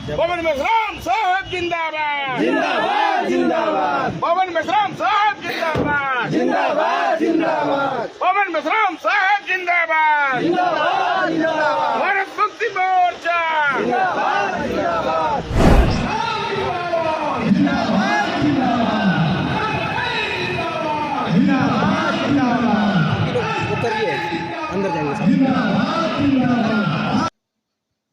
पवन मेश्राम साहब जिंदाबाद जिंदाबाद जिंदाबाद पवन मेश्राम साहब जिंदाबाद जिंदाबाद जिंदाबाद पवन मेश्राम साहब जिंदाबाद जिंदाबाद जिंदाबाद भारत मुक्ति मोर्चा जिंदाबाद जिंदाबाद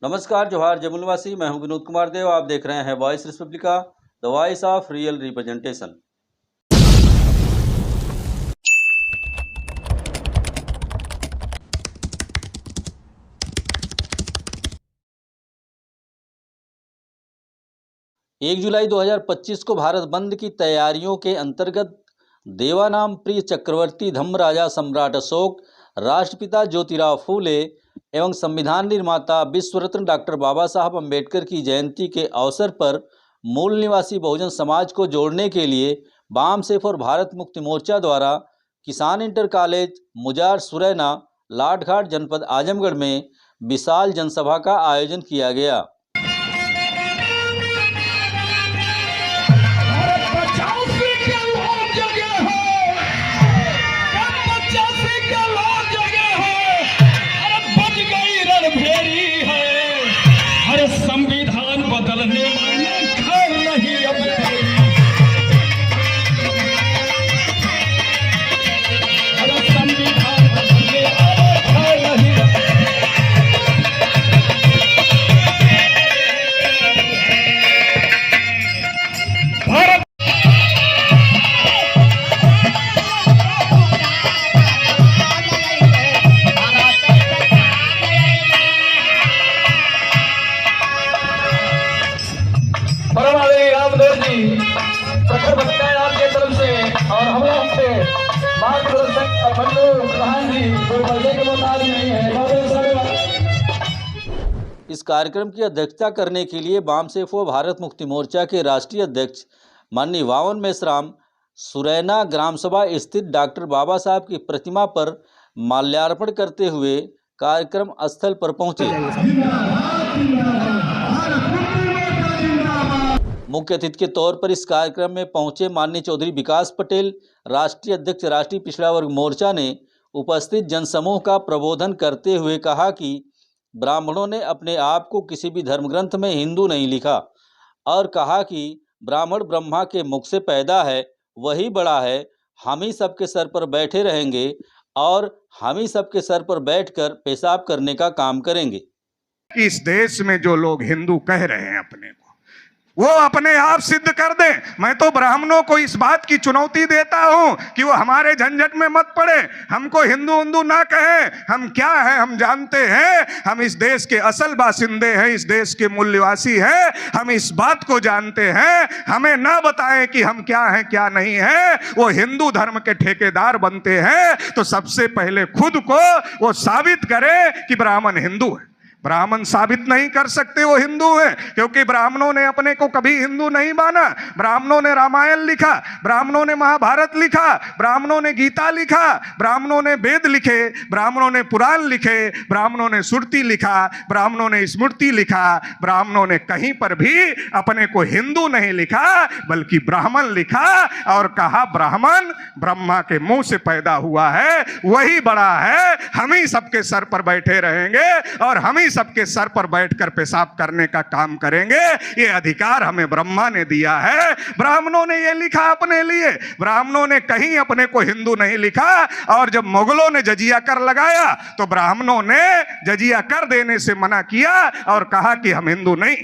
नमस्कार, जोहार जमुई निवासी। मैं हूं विनोद कुमार देव। आप देख रहे हैं voice Republica, the voice of real representation. एक जुलाई 2025 को भारत बंद की तैयारियों के अंतर्गत देवानाम प्रिय चक्रवर्ती धम्मराजा सम्राट अशोक, राष्ट्रपिता ज्योतिराव फूले एवं संविधान निर्माता विश्व रत्न डॉक्टर बाबा साहब अम्बेडकर की जयंती के अवसर पर मूल निवासी बहुजन समाज को जोड़ने के लिए बामसेफ और भारत मुक्ति मोर्चा द्वारा किसान इंटर कॉलेज मुजार सुरैना लाठघाट जनपद आजमगढ़ में विशाल जनसभा का आयोजन किया गया। संविधान बदलने में खैर नहीं अब संविधान बदलने खैर नहीं। भारत रामदेव जी प्रखर भक्त है आपके तरफ से और हम लोग से मार्गदर्शक बंधु प्रधान जी कोई पैसे के मुताबिक नहीं है। इस कार्यक्रम की अध्यक्षता करने के लिए बामसेफ व भारत मुक्ति मोर्चा के राष्ट्रीय अध्यक्ष माननीय वावन मेश्राम सुरैना ग्राम सभा स्थित डॉक्टर बाबा साहब की प्रतिमा पर माल्यार्पण करते हुए कार्यक्रम स्थल पर पहुंचे। मुख्य अतिथि के तौर पर इस कार्यक्रम में पहुंचे माननीय चौधरी विकास पटेल, राष्ट्रीय अध्यक्ष राष्ट्रीय पिछड़ा वर्ग मोर्चा ने उपस्थित जनसमूह का प्रबोधन करते हुए कहा कि ब्राह्मणों ने अपने आप को किसी भी धर्म ग्रंथ में हिंदू नहीं लिखा और कहा कि ब्राह्मण ब्रह्मा के मुख से पैदा है, वही बड़ा है। हम ही सबके सर पर बैठे रहेंगे और हम ही सबके सर पर बैठकर पेशाब करने का काम करेंगे। इस देश में जो लोग हिंदू कह रहे हैं अपने को, वो अपने आप सिद्ध कर दें। मैं तो ब्राह्मणों को इस बात की चुनौती देता हूं कि वो हमारे झंझट में मत पड़े, हमको हिंदू हिंदू ना कहें। हम क्या हैं हम जानते हैं, हम इस देश के असल बासिंदे हैं, इस देश के मूल्यवासी हैं, हम इस बात को जानते हैं। हमें ना बताएं कि हम क्या हैं क्या नहीं है। वो हिंदू धर्म के ठेकेदार बनते हैं तो सबसे पहले खुद को वो साबित करें कि ब्राह्मण हिंदू है। ब्राह्मण साबित नहीं कर सकते वो हिंदू हैं, क्योंकि ब्राह्मणों ने अपने को कभी हिंदू नहीं माना। ब्राह्मणों ने रामायण लिखा, ब्राह्मणों ने महाभारत लिखा, ब्राह्मणों ने गीता लिखा, ब्राह्मणों ने वेद लिखे, ब्राह्मणों ने पुराण लिखे, ब्राह्मणों ने श्रुति लिखा, ब्राह्मणों ने स्मृति लिखा। ब्राह्मणों ने कहीं पर भी अपने को हिंदू नहीं लिखा बल्कि ब्राह्मण लिखा और कहा ब्राह्मण ब्रह्मा के मुंह से पैदा हुआ है, वही बड़ा है। हम ही सबके सर पर बैठे रहेंगे और हम ही सबके सर पर बैठकर पेशाब करने का काम करेंगे। ये अधिकार हमें ब्रह्मा ने दिया है। ब्राह्मणों ने ये लिखा अपने लिए, ब्राह्मणों ने कहीं अपने को हिंदू नहीं लिखा। और जब मुगलों ने जजिया कर लगाया तो ब्राह्मणों ने जजिया कर देने से मना किया और कहा कि हम हिंदू नहीं।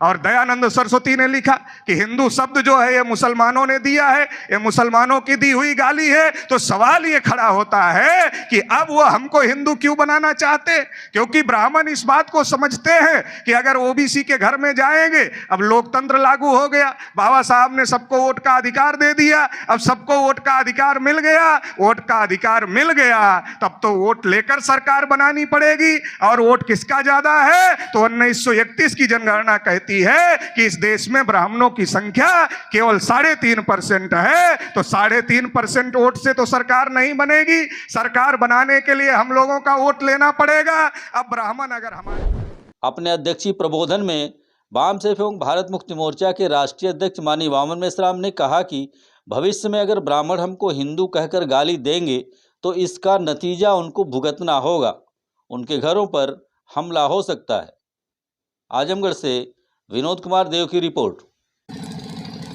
और दयानंद सरस्वती ने लिखा कि हिंदू शब्द जो है ये मुसलमानों ने दिया है, ये मुसलमानों की दी हुई गाली है। तो सवाल ये खड़ा होता है कि अब वो हमको हिंदू क्यों बनाना चाहते, क्योंकि ब्राह्मण इस बात को समझते हैं कि अगर ओबीसी के घर में जाएंगे, अब लोकतंत्र लागू हो गया, बाबा साहब ने सबको वोट का अधिकार दे दिया, अब सबको वोट का अधिकार मिल गया, वोट का अधिकार मिल गया, तब तो वोट लेकर सरकार बनानी पड़ेगी। और वोट किसका ज्यादा है, तो 1931 की जनगणना कहती है कि इस देश में ब्राह्मणों की संख्या केवल 3.5% है। तो 3.5% वोट से तो सरकार नहीं बनेगी। सरकार बनाने के लिए हम लोगों का वोट लेना पड़ेगा। अब ब्राह्मण अगर हमारे अपने अध्यक्षीय प्रबोधन में वामसेफ एवं भारत मुक्ति मोर्चा के राष्ट्रीय अध्यक्ष माननीय वामन मेश्राम ने कहा कि भविष्य में अगर ब्राह्मण हमको हिंदू कहकर गाली देंगे तो इसका नतीजा उनको भुगतना होगा, उनके घरों पर हमला हो सकता है। आजमगढ़ से विनोद कुमार देव की रिपोर्ट।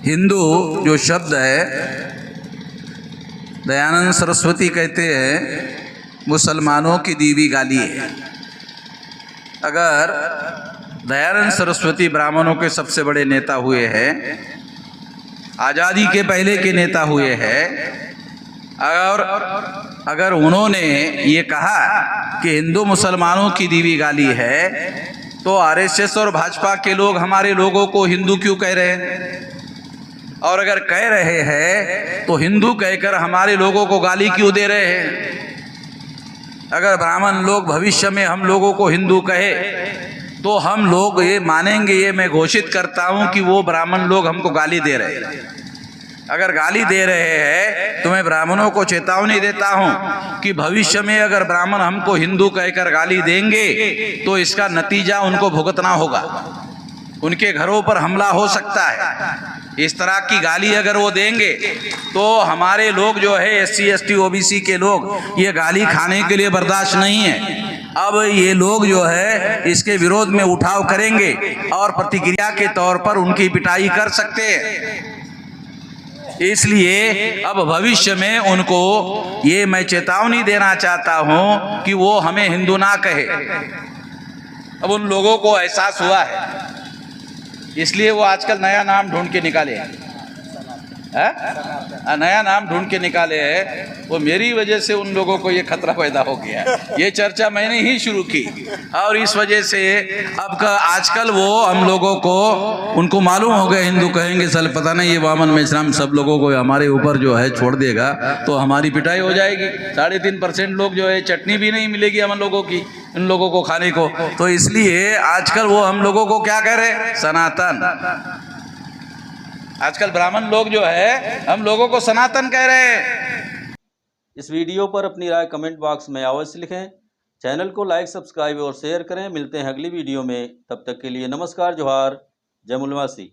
हिंदू जो शब्द है दयानंद सरस्वती कहते हैं मुसलमानों की दी हुई गाली है। अगर दयानंद सरस्वती ब्राह्मणों के सबसे बड़े नेता हुए हैं, आज़ादी के पहले के नेता हुए हैं, और अगर उन्होंने ये कहा कि हिंदू मुसलमानों की दी हुई गाली है, तो आरएसएस और भाजपा के लोग हमारे लोगों को हिंदू क्यों कह रहे हैं? और अगर कह रहे हैं तो हिंदू कहकर हमारे लोगों को गाली क्यों दे रहे हैं? अगर ब्राह्मण लोग भविष्य में हम लोगों को हिंदू कहे तो हम लोग ये मानेंगे, ये मैं घोषित करता हूं कि वो ब्राह्मण लोग हमको गाली दे रहे हैं। अगर गाली दे रहे हैं तो मैं ब्राह्मणों को चेतावनी देता हूं कि भविष्य में अगर ब्राह्मण हमको हिंदू कहकर गाली देंगे तो इसका नतीजा उनको भुगतना होगा, उनके घरों पर हमला हो सकता है। इस तरह की गाली अगर वो देंगे तो हमारे लोग जो है SC ST OBC के लोग ये गाली खाने के लिए बर्दाश्त नहीं है। अब ये लोग जो है इसके विरोध में उठाव करेंगे और प्रतिक्रिया के तौर पर उनकी पिटाई कर सकते हैं। इसलिए अब भविष्य में उनको ये मैं चेतावनी देना चाहता हूं कि वो हमें हिंदू ना कहे। अब उन लोगों को एहसास हुआ है, इसलिए वो आजकल नया नाम ढूंढ के निकाले हैं, नया नाम ढूंढ के निकाले हैं। वो मेरी वजह से उन लोगों को ये खतरा पैदा हो गया। ये चर्चा मैंने ही शुरू की और इस वजह से अब आजकल वो हम लोगों को उनको मालूम हो गया, हिंदू कहेंगे साले पता नहीं ये वामन मेश्राम सब लोगों को हमारे ऊपर जो है छोड़ देगा तो हमारी पिटाई हो जाएगी। 3.5% लोग जो है चटनी भी नहीं मिलेगी हम लोगों की, इन लोगों को खाने को। तो इसलिए आजकल वो हम लोगों को क्या कह रहे हैं? सनातन। आजकल ब्राह्मण लोग जो है हम लोगों को सनातन कह रहे हैं। इस वीडियो पर अपनी राय कमेंट बॉक्स में अवश्य लिखें। चैनल को लाइक, सब्सक्राइब और शेयर करें। मिलते हैं अगली वीडियो में, तब तक के लिए नमस्कार, जोहार, जय मुलवासी।